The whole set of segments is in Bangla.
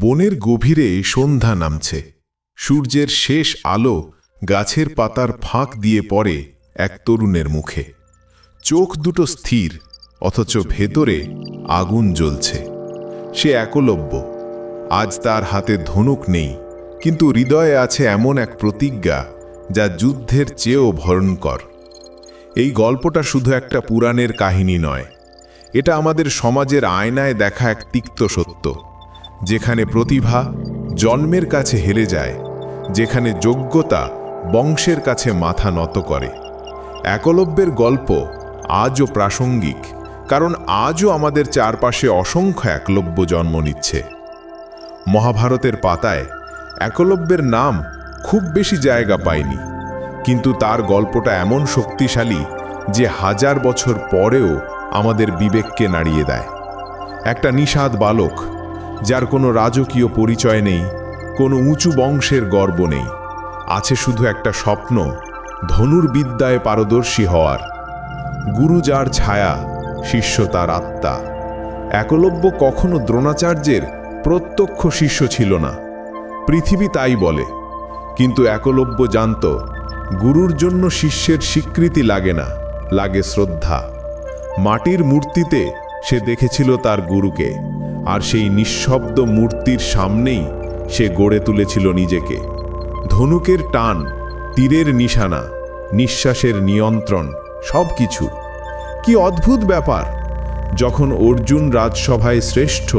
বনের গভীরে সন্ধ্যা নামছে। সূর্যের শেষ আলো গাছের পাতার ফাঁক দিয়ে পড়ে এক তরুণের মুখে। চোখ দুটো স্থির, অথচ ভেতরে আগুন জ্বলছে। সে একলব্য। আজ তার হাতে ধনুক নেই, কিন্তু হৃদয়ে আছে এমন এক প্রতিজ্ঞা যা যুদ্ধের চেয়েও ভয়ঙ্কর। এই গল্পটা শুধু একটা পুরাণের কাহিনী নয়, এটা আমাদের সমাজের আয়নায় দেখা এক তিক্ত সত্য, যেখানে প্রতিভা জন্মের কাছে হেরে যায়, যেখানে যোগ্যতা বংশের কাছে মাথা নত করে। একলব্যের গল্প আজও প্রাসঙ্গিক, কারণ আজও আমাদের চারপাশে অসংখ্য একলব্য জন্ম নিচ্ছে। মহাভারতের পাতায় একলব্যের নাম খুব বেশি জায়গা পায়নি, কিন্তু তার গল্পটা এমন শক্তিশালী যে হাজার বছর পরেও আমাদের বিবেককে নাড়িয়ে দেয়। একটা নিষাদ বালক, যার কোনো রাজকীয় পরিচয় নেই, কোনো উঁচু বংশের গর্ব নেই, আছে শুধু একটা স্বপ্ন, ধনুর্বিদ্যায় পারদর্শী হওয়ার। গুরু যার ছায়া, শিষ্য তার আত্মা। একলব্য কখনো দ্রোণাচার্যের প্রত্যক্ষ শিষ্য ছিল না, পৃথিবী তাই বলে। কিন্তু একলব্য জানত, গুরুর জন্য শিষ্যের স্বীকৃতি লাগে না, লাগে শ্রদ্ধা। মাটির মূর্তিতে সে দেখেছিল তার গুরুকে, আর সেই নিঃশব্দ মূর্তির সামনেই সে গড়ে তুলেছিল নিজেকে। ধনুকের টান, তীরের নিশানা, নিঃশ্বাসের নিয়ন্ত্রণ, সব কিছু। কি অদ্ভুত ব্যাপার! যখন অর্জুন রাজসভায় শ্রেষ্ঠ,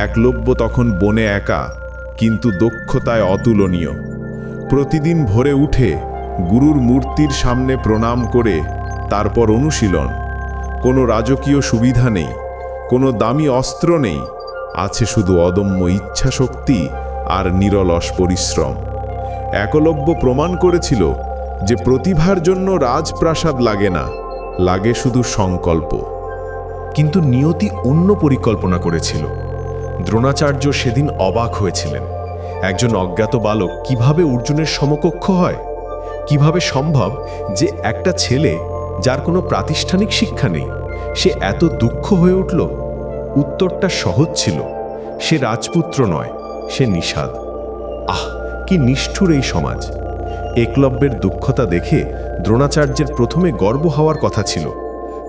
একলব্য তখন বনে একা, কিন্তু দক্ষতায় অতুলনীয়। প্রতিদিন ভোরে উঠে গুরুর মূর্তির সামনে প্রণাম করে তারপর অনুশীলন। কোনো রাজকীয় সুবিধা নেই, কোনো দামি অস্ত্র নেই, আছে শুধু অদম্য ইচ্ছাশক্তি আর নিরলস পরিশ্রম। একলব্য প্রমাণ করেছিল যে প্রতিভার জন্য রাজপ্রাসাদ লাগে না, লাগে শুধু সংকল্প। কিন্তু নিয়তি অন্য পরিকল্পনা করেছিল। দ্রোণাচার্য সেদিন অবাক হয়েছিলেন। একজন অজ্ঞাত বালক কিভাবে অর্জুনের সমকক্ষ হয়? কিভাবে সম্ভব যে একটা ছেলে, যার কোনো প্রাতিষ্ঠানিক শিক্ষা নেই, সে এত দুঃখ হয়ে উঠল? উত্তরটা সহজ ছিল। সে রাজপুত্র নয়, সে নিষাদ। আহ, কি নিষ্ঠুর এই সমাজ! একলব্যের দুঃখতা দেখে দ্রোণাচার্যের প্রথমে গর্ব হওয়ার কথা ছিল,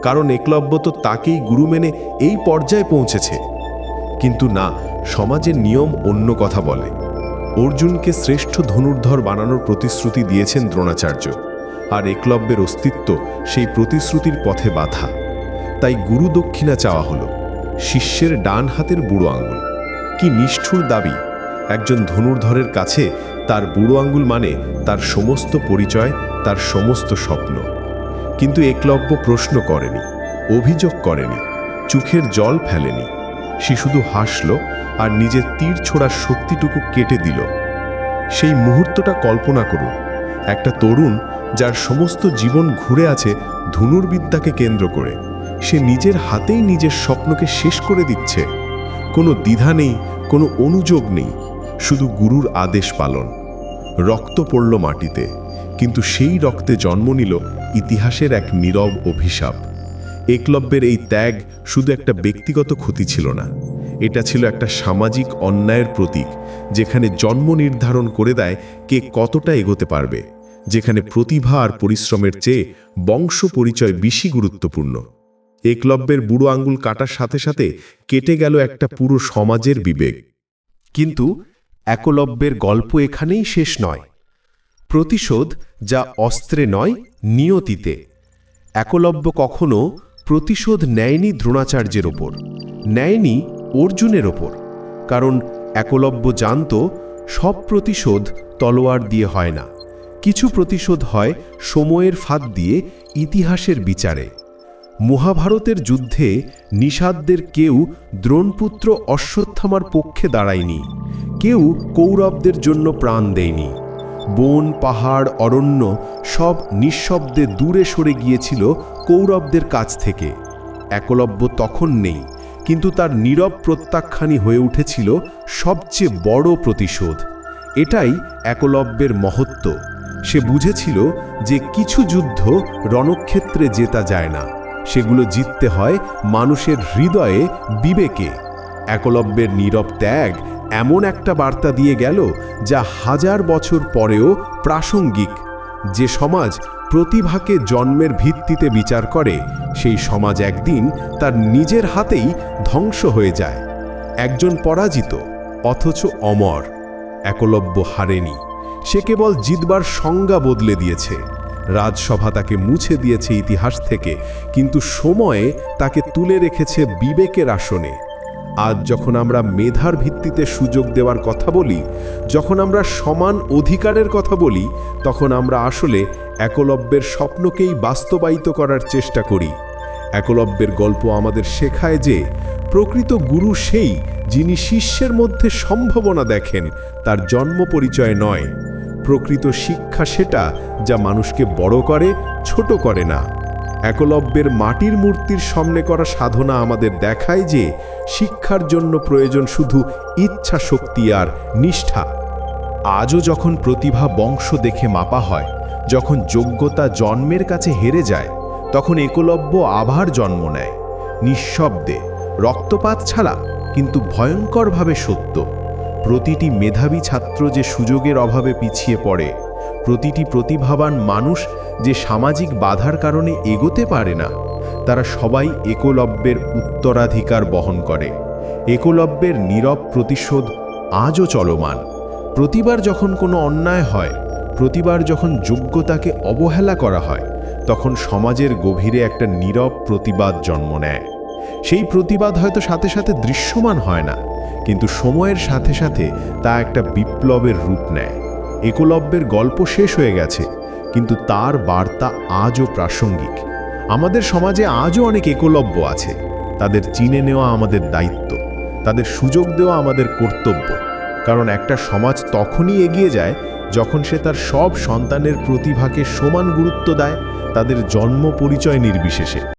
কারণ একলব্য তো তাকেই গুরু মেনে এই পর্যায়ে পৌঁছেছে। কিন্তু না, সমাজের নিয়ম অন্য কথা বলে। অর্জুনকে শ্রেষ্ঠ ধনুর্ধর বানানোর প্রতিশ্রুতি দিয়েছেন দ্রোণাচার্য, আর একলব্যের অস্তিত্ব সেই প্রতিশ্রুতির পথে বাধা। তাই গুরু দক্ষিণা চাওয়া হলো, শিষ্যের ডান হাতের বুড়ো আঙুল। কি নিষ্ঠুর দাবি! একজন ধনুর্ধরের কাছে তার বুড়ো আঙুল মানে তার সমস্ত পরিচয়, তার সমস্ত স্বপ্ন। কিন্তু একলব্য প্রশ্ন করেনি, অভিযোগ করেনি, চোখের জল ফেলেনি। সে শুধু হাসল আর নিজের তীর ছোড়ার শক্তিটুকু কেটে দিল। সেই মুহূর্তটা কল্পনা করুন, একটা তরুণ যার সমস্ত জীবন ঘুরে আছে ধনুর্বিদ্যাকে কেন্দ্র করে, সে নিজের হাতেই নিজের স্বপ্নকে শেষ করে দিচ্ছে। কোনো দ্বিধা নেই, কোনো অনুযোগ নেই, শুধু গুরুর আদেশ পালন। রক্ত পড়ল মাটিতে, কিন্তু সেই রক্তে জন্ম নিল ইতিহাসের এক নীরব অভিশাপ। একলব্যের এই ত্যাগ শুধু একটা ব্যক্তিগত ক্ষতি ছিল না, এটা ছিল একটা সামাজিক অন্যায়ের প্রতীক, যেখানে জন্ম নির্ধারণ করে দেয় কে কতটা এগোতে পারবে, যেখানে প্রতিভা আর পরিশ্রমের চেয়ে বংশ পরিচয় বেশি গুরুত্বপূর্ণ। একলব্যের বুড়ো আঙ্গুল কাটার সাথে সাথে কেটে গেল একটা পুরো সমাজের বিবেক। কিন্তু একলব্যের গল্প এখানেই শেষ নয়। প্রতিশোধ যা অস্ত্রে নয়, নিয়তিতে। একলব্য কখনো প্রতিশোধ নেয়নি দ্রোণাচার্যের ওপর, নেয়নি অর্জুনের ওপর, কারণ একলব্য জানত সব প্রতিশোধ তলোয়ার দিয়ে হয় না। কিছু প্রতিশোধ হয় সময়ের ফাঁদ দিয়ে, ইতিহাসের বিচারে। মহাভারতের যুদ্ধে নিষাদদের কেউ দ্রোণপুত্র অশ্বত্থামার পক্ষে দাঁড়ায়নি, কেউ কৌরবদের জন্য প্রাণ দেয়নি। বন, পাহাড়, অরণ্য সব নিঃশব্দে দূরে সরে গিয়েছিল কৌরবদের কাছ থেকে। একলব্য তখন নেই, কিন্তু তার নীরব প্রত্যাখ্যানই হয়ে উঠেছিল সবচেয়ে বড় প্রতিশোধ। এটাই একলব্যের মহত্ব। সে বুঝেছিল যে কিছু যুদ্ধ রণক্ষেত্রে জেতা যায় না, সেগুলো জিততে হয় মানুষের হৃদয়ে, বিবেকে। একলব্যের নীরব ত্যাগ এমন একটা বার্তা দিয়ে গেল যা হাজার বছর পরেও প্রাসঙ্গিক। যে সমাজ প্রতিভাকে জন্মের ভিত্তিতে বিচার করে, সেই সমাজ একদিন তার নিজের হাতেই ধ্বংস হয়ে যায়। একজন পরাজিত অথচ অমর। একলব্য হারেনি, সে কেবল জিতবার সংজ্ঞা বদলে দিয়েছে। রাজসভা তাকে মুছে দিয়েছে ইতিহাস থেকে, কিন্তু সময়ে তাকে তুলে রেখেছে বিবেকের আসনে। আজ যখন আমরা মেধার ভিত্তিতে সুযোগ দেওয়ার কথা বলি, যখন আমরা সমান অধিকারের কথা বলি, তখন আমরা আসলে একলব্যের স্বপ্নকেই বাস্তবায়িত করার চেষ্টা করি। একলব্যের গল্প আমাদের শেখায় যে প্রকৃত গুরু সেই যিনি শিষ্যের মধ্যে সম্ভাবনা দেখেন, তার জন্ম পরিচয় নয়। প্রকৃত শিক্ষা সেটা যা মানুষকে বড় করে, ছোট করে না। একলব্যের মাটির মূর্তির সামনে করা সাধনা আমাদের দেখায় যে শিক্ষার জন্য প্রয়োজন শুধু ইচ্ছা শক্তি আর নিষ্ঠা। আজও যখন প্রতিভা বংশ দেখে মাপা হয়, যখন যোগ্যতা জন্মের কাছে হেরে যায়, তখন একলব্য আবার জন্ম নেয়, নিঃশব্দে, রক্তপাত ছাড়া, কিন্তু ভয়ঙ্করভাবে সত্য। প্রতিটি মেধাবী ছাত্র যে সুযোগের অভাবে পিছিয়ে পড়ে, প্রতিটি প্রতিভাবান মানুষ যে সামাজিক বাধার কারণে এগোতে পারে না, তারা সবাই একলব্যের উত্তরাধিকার বহন করে। একলব্যের নীরব প্রতিশোধ আজও চলমান। প্রতিবার যখন কোনো অন্যায় হয়, প্রতিবার যখন যোগ্যতাকে অবহেলা করা হয়, তখন সমাজের গভীরে একটা নীরব প্রতিবাদ জন্ম নেয়। সেই প্রতিবাদ হয়তো সাথে সাথে দৃশ্যমান হয় না, কিন্তু সময়ের সাথে সাথে তা একটা বিপ্লবের রূপ নেয়। একলব্যের গল্প শেষ হয়ে গেছে, কিন্তু তার বার্তা আজও প্রাসঙ্গিক। আমাদের সমাজে আজও অনেক একলব্য আছে। তাদের চিনে নেওয়া আমাদের দায়িত্ব, তাদের সুযোগ দেওয়া আমাদের কর্তব্য। কারণ একটা সমাজ তখনই এগিয়ে যায় যখন সে তার সব সন্তানের প্রতিভাকে সমান গুরুত্ব দেয়, তাদের জন্ম পরিচয় নির্বিশেষে।